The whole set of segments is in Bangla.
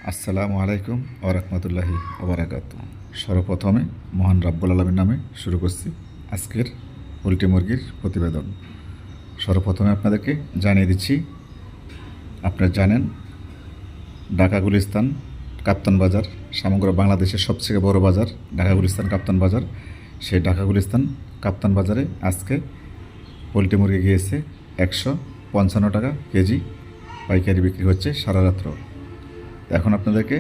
আসসালামু আলাইকুম ওয়া রাহমাতুল্লাহি ওয়া বারাকাতুহু। সর্বপ্রথমে মহান রাব্বুল আলামিনের নামে শুরু করছি আজকের পোল্ট্রি মুরগির প্রতিবেদন। সর্বপ্রথমে আপনাদেরকে জানিয়ে দিচ্ছি, আপনারা জানেন ঢাকা গুলিস্তান কাপ্তান বাজার সমগ্র বাংলাদেশের সবথেকে বড় বাজার ঢাকা গুলিস্তান কাপ্তান বাজার। সেই ঢাকা গুলিস্তান কাপ্তান বাজারে আজকে পোল্ট্রি মুরগি গিয়েছে 155 টাকা কেজি, পাইকারি বিক্রি হচ্ছে সারা রাত্র। এখন আপনাদেরকে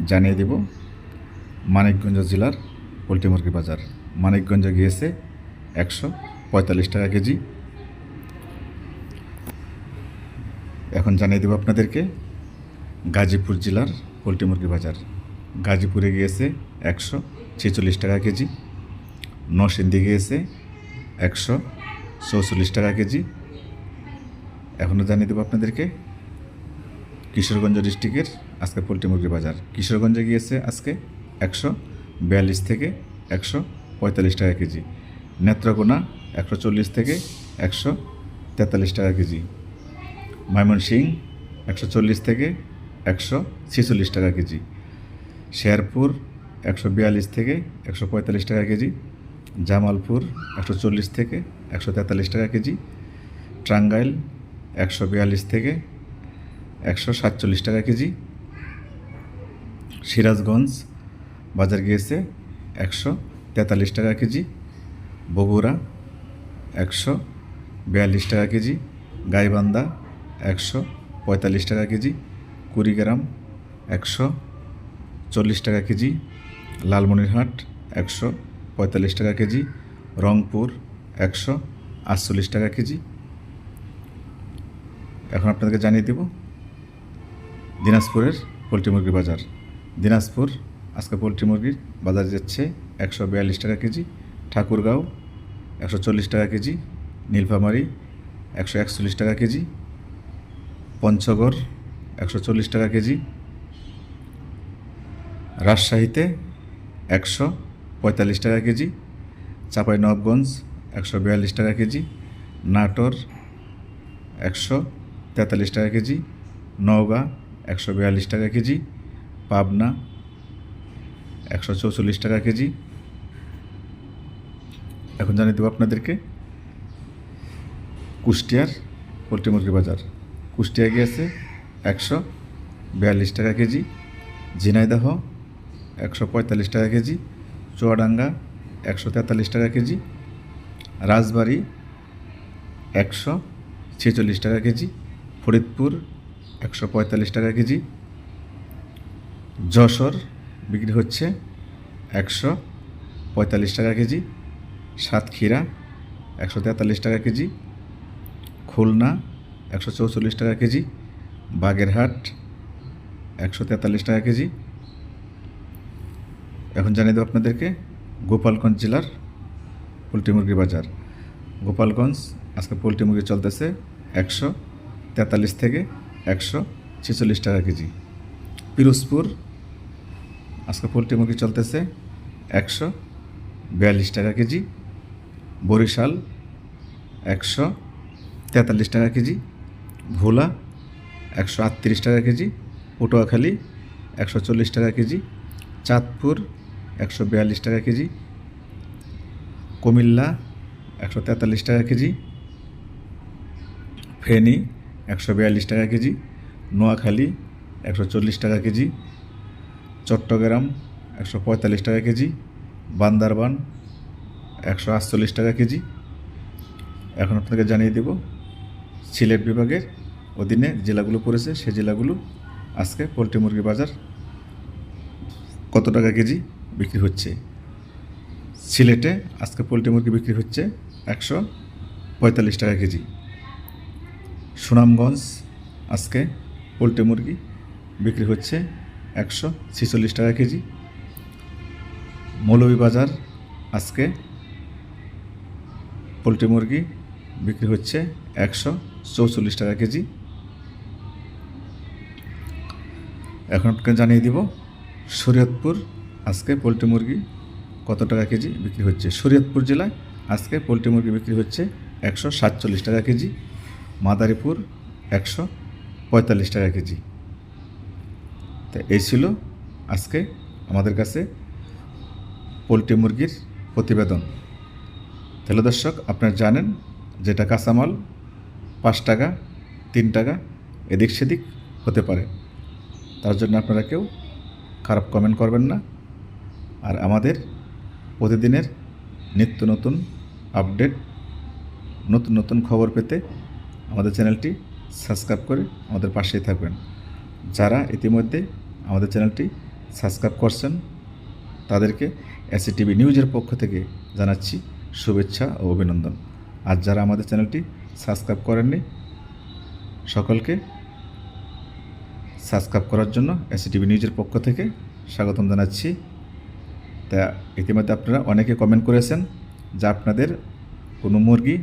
জানিয়ে দেব মানিকগঞ্জ জেলার পোল্ট্রি মুরগি বাজার। মানিকগঞ্জে গিয়েছে 145 টাকা কেজি। এখন জানিয়ে দেব আপনাদেরকে গাজীপুর জেলার পোল্ট্রি মুরগি বাজার। গাজীপুরে গিয়েছে 146 টাকা কেজি। নরসিংদী গিয়েছে 144 টাকা কেজি। এখনও জানিয়ে দেব আপনাদেরকে কিশোরগঞ্জ ডিস্ট্রিক্টের আজকে পোল্ট্রি মুরগির বাজার। কিশোরগঞ্জে গিয়েছে আজকে 142 থেকে 145 টাকা কেজি। নেত্রকোনা 140 থেকে 143 টাকা কেজি। ময়মনসিংহ 140 থেকে 146 টাকা কেজি। শেরপুর 142 থেকে 145 টাকা কেজি। জামালপুর 140 থেকে 143 টাকা কেজি। টাঙ্গাইল 142 থেকে 147 টাকা কেজি। সিরাজগঞ্জ বাজার গিয়েছে 143 টাকা কেজি। বগুড়া 142 টাকা কেজি। গাইবান্ধা 145 টাকা কেজি। কুড়িগ্রাম 140 টাকা কেজি। লালমনিরহাট 145 টাকা কেজি। রংপুর 148 টাকা কেজি। এখন আপনাদেরকে জানিয়ে দেব দিনাজপুরের পোল্ট্রি মুরগির বাজার। দিনাজপুর আজকে পোল্ট্রি মুরগির বাজার যাচ্ছে 142 টাকা কেজি। ঠাকুরগাঁও 140 টাকা কেজি। নীলফামারী 141 টাকা কেজি। পঞ্চগড় 140 টাকা কেজি। রাজশাহীতে 145 টাকা কেজি। চাঁপাইনবাবগঞ্জ 142 টাকা কেজি। নাটোর 143 টাকা কেজি। নওগাঁ 142 টাকা কেজি। পাবনা 144 টাকা কেজি। এখন জানিয়ে দেবো আপনাদেরকে কুষ্টিয়ার পোল্ট্রি মুরগির বাজার। কুষ্টিয়া গিয়েছে 142 টাকা কেজি। ঝিনাইদহ 145 টাকা কেজি। চুয়াডাঙ্গা 143 টাকা কেজি। রাজবাড়ী 146 টাকা কেজি। ফরিদপুর 145 টাকা কেজি। যশোর বিক্রি হচ্ছে 145 টাকা কেজি। সাতক্ষীরা 143 টাকা কেজি। খুলনা 144 টাকা কেজি। বাগেরহাট 143 টাকা কেজি। এখন জানিয়ে দেবো আপনাদেরকে গোপালগঞ্জ জেলার পোল্ট্রি মুরগির বাজার। গোপালগঞ্জ আজকে পোল্ট্রি মুরগি চলতেছে 143 থেকে 146 টাকা কেজি। পিরোজপুর আজকে পোল্ট্রি মুরগি চলতেছে 142 টাকা কেজি। বরিশাল 143 টাকা কেজি। ভোলা 138 টাকা কেজি। পটুয়াখালী 140 টাকা কেজি। চাঁদপুর 142 টাকা কেজি। কুমিল্লা 143 টাকা কেজি। ফেনী 142 টাকা কেজি। নোয়াখালী 140 টাকা কেজি। চট্টগ্রাম 145 টাকা কেজি। বান্দরবান 148 টাকা কেজি। এখন আপনাকে জানিয়ে দেব সিলেট বিভাগের অধীনে জেলাগুলো পড়েছে, সেই জেলাগুলো আজকে পোল্ট্রি মুরগির বাজার কত টাকা কেজি বিক্রি হচ্ছে। সিলেটে আজকে পোল্ট্রি মুরগি বিক্রি হচ্ছে 145 টাকা কেজি। সুনামগঞ্জ আজকে পোল্ট্রি মুরগি বিক্রি হচ্ছে 146 টাকা কেজি। মৌলভীবাজার আজকে পোল্ট্রি মুরগি বিক্রি হচ্ছে 144 টাকা কেজি। এখন আপনাকে জানিয়ে দিব শরীয়তপুর আজকে পোল্ট্রি মুরগি কত টাকা কেজি বিক্রি হচ্ছে। শরীয়তপুর জেলায় আজকে পোল্ট্রি মুরগি বিক্রি হচ্ছে 147 টাকা কেজি। মাদারীপুর 145 টাকা কেজি। তো এই ছিল আজকে আমাদের কাছে পোলট্রি মুরগির প্রতিবেদন। তাহলে দর্শক, আপনারা জানেন যেটা কাঁচামাল 5 টাকা 3 টাকা এদিক সেদিক হতে পারে, তার জন্য আপনারা কেউ খারাপ কমেন্ট করবেন না। আর আমাদের প্রতিদিনের নিত্য নতুন আপডেট, নতুন নতুন খবর পেতে আমাদের চ্যানেলটি সাবস্ক্রাইব করে আমাদের পাশেই থাকবেন। যারা ইতিমধ্যে আমাদের চ্যানেলটি সাবস্ক্রাইব করছেন তাদেরকে এসিটিভি নিউজের পক্ষ থেকে জানাচ্ছি শুভেচ্ছা ও অভিনন্দন। আর যারা আমাদের চ্যানেলটি সাবস্ক্রাইব করেননি সকলকে সাবস্ক্রাইব করার জন্য এসিটিভি নিউজের পক্ষ থেকে স্বাগতম জানাচ্ছি। তা ইতিমধ্যে আপনারা অনেকে কমেন্ট করেছেন যে আপনাদের কোনো মুরগি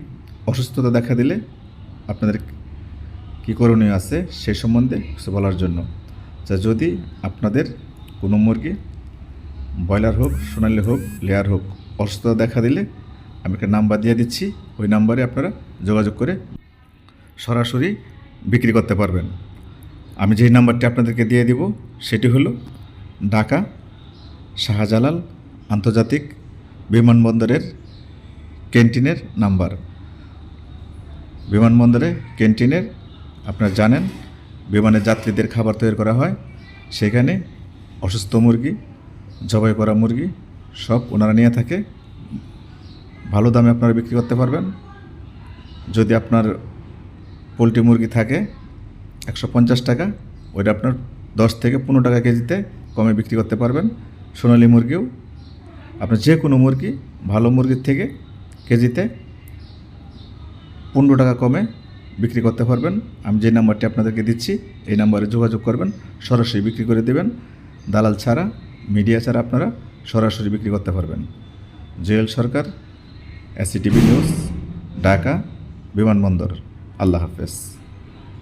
অসুস্থতা দেখা দিলে আপনাদের কী করণীয় আছে সে সম্বন্ধে কিছু বলার জন্য। যা যদি আপনাদের কোনো মুরগি ব্রয়লার হোক, সোনালি হোক, লেয়ার হোক, অসুস্থতা দেখা দিলে আমি একটা নাম্বার দিয়ে দিচ্ছি, ওই নাম্বারে আপনারা যোগাযোগ করে সরাসরি বিক্রি করতে পারবেন। আমি যেই নাম্বারটি আপনাদেরকে দিয়ে দিব সেটি হলো ঢাকা শাহজালাল আন্তর্জাতিক বিমানবন্দরের ক্যান্টিনের নাম্বার। বিমানবন্দরে ক্যান্টিনের আপনারা জানেন বিমানের যাত্রীদের খাবার তৈরি করা হয়, সেখানে অসুস্থ মুরগি, জবাই করা মুরগি সব ওনারা নিয়ে থাকে। ভালো দামে আপনারা বিক্রি করতে পারবেন। যদি আপনার পোলট্রি মুরগি থাকে 150 টাকা, ওইটা আপনার 10 থেকে 15 টাকা কেজিতে কমে বিক্রি করতে পারবেন। সোনালি মুরগিও আপনার যে কোনো মুরগি ভালো মুরগির থেকে কেজিতে 15 টাকা কমে বিক্রি করতে পারবেন। আমি যে নাম্বারটি আপনাদেরকে দিচ্ছি এই নাম্বারে যোগাযোগ করবেন, সরাসরি বিক্রি করে দেবেন। দালাল ছাড়া, মিডিয়া ছাড়া আপনারা সরাসরি বিক্রি করতে পারবেন। জুয়েল সরকার, এসিটিভি নিউজ, ঢাকা বিমানবন্দর। আল্লাহ হাফেজ।